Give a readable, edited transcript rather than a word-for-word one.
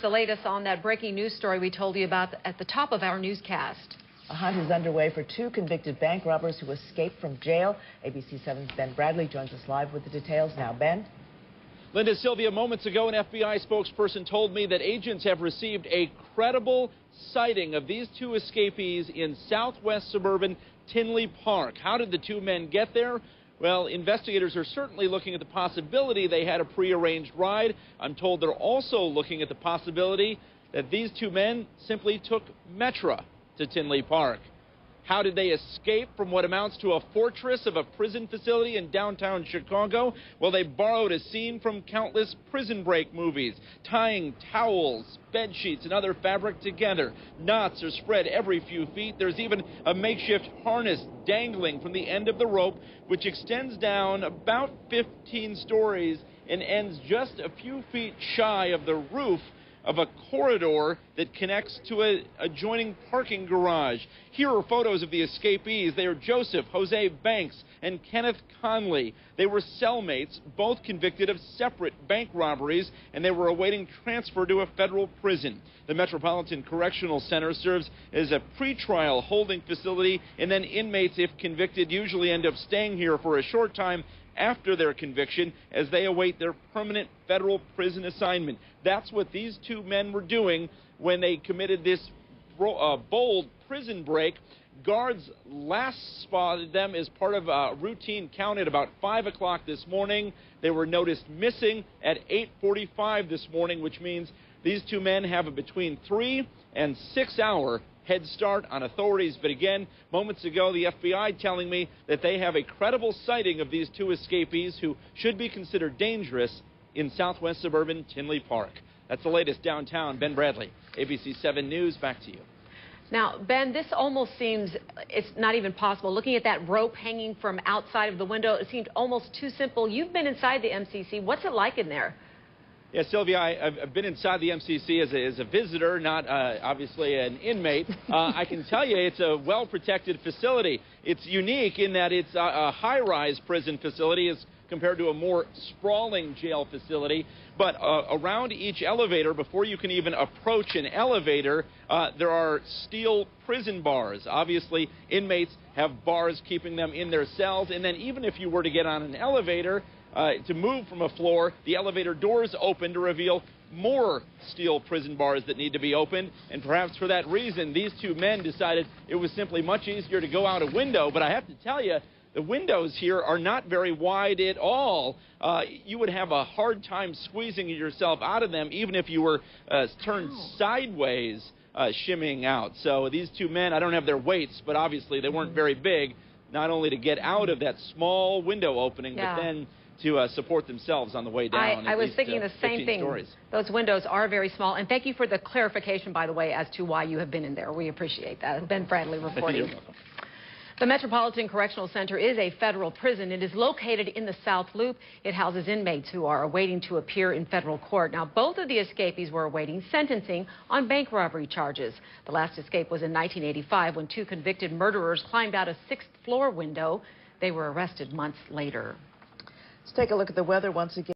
The latest on that breaking news story we told you about at the top of our newscast. A hunt is underway for two convicted bank robbers who escaped from jail. ABC 7's Ben Bradley joins us live with the details now. Ben? Linda, Sylvia, moments ago, an FBI spokesperson told me that agents have received a credible sighting of these two escapees in southwest suburban Tinley Park. How did the two men get there? Well, investigators are certainly looking at the possibility they had a prearranged ride. I'm told they're also looking at the possibility that these two men simply took Metra to Tinley Park. How did they escape from what amounts to a fortress of a prison facility in downtown Chicago? Well, they borrowed a scene from countless prison break movies, tying towels, bed sheets, and other fabric together. Knots are spread every few feet. There's even a makeshift harness dangling from the end of the rope, which extends down about 15 stories and ends just a few feet shy of the roof of a corridor that connects to an adjoining parking garage. Here are photos of the escapees. They are Joseph Jose Banks and Kenneth Conley. They were cellmates, both convicted of separate bank robberies, and they were awaiting transfer to a federal prison. The Metropolitan Correctional Center serves as a pretrial holding facility, and then inmates, if convicted, usually end up staying here for a short time after their conviction as they await their permanent federal prison assignment. That's what these two men were doing when they committed this bold prison break. Guards last spotted them as part of a routine count at about 5 o'clock this morning. They were noticed missing at 8:45 this morning, which means these two men have a between 3 and 6 hour head start on authorities. But again, moments ago, the FBI telling me that they have a credible sighting of these two escapees who should be considered dangerous in southwest suburban Tinley Park. That's the latest downtown. Ben Bradley, ABC 7 News, back to you. Now, Ben, this almost seems it's not even possible. Looking at that rope hanging from outside of the window, it seemed almost too simple. You've been inside the MCC. What's it like in there? Yeah, Sylvia, I've been inside the MCC as a visitor, not obviously an inmate. I can tell you it's a well-protected facility. It's unique in that it's a high-rise prison facility as compared to a more sprawling jail facility. But around each elevator, before you can even approach an elevator, there are steel prison bars. Obviously, inmates have bars keeping them in their cells. And then even if you were to get on an elevator, to move from a floor, the elevator doors open to reveal more steel prison bars that need to be opened. And perhaps for that reason, these two men decided it was simply much easier to go out a window. But I have to tell you, the windows here are not very wide at all. You would have a hard time squeezing yourself out of them, even if you were turned sideways, shimmying out. So these two men, I don't have their weights, but obviously they weren't very big, not only to get out of that small window opening, but then to support themselves on the way down. I was thinking the same thing. Stories. Those windows are very small. And thank you for the clarification, by the way, as to why you have been in there. We appreciate that. Ben Bradley reporting. You're welcome. The Metropolitan Correctional Center is a federal prison. It is located in the South Loop. It houses inmates who are awaiting to appear in federal court. Now, both of the escapees were awaiting sentencing on bank robbery charges. The last escape was in 1985 when two convicted murderers climbed out a 6th-floor window. They were arrested months later. Let's take a look at the weather once again.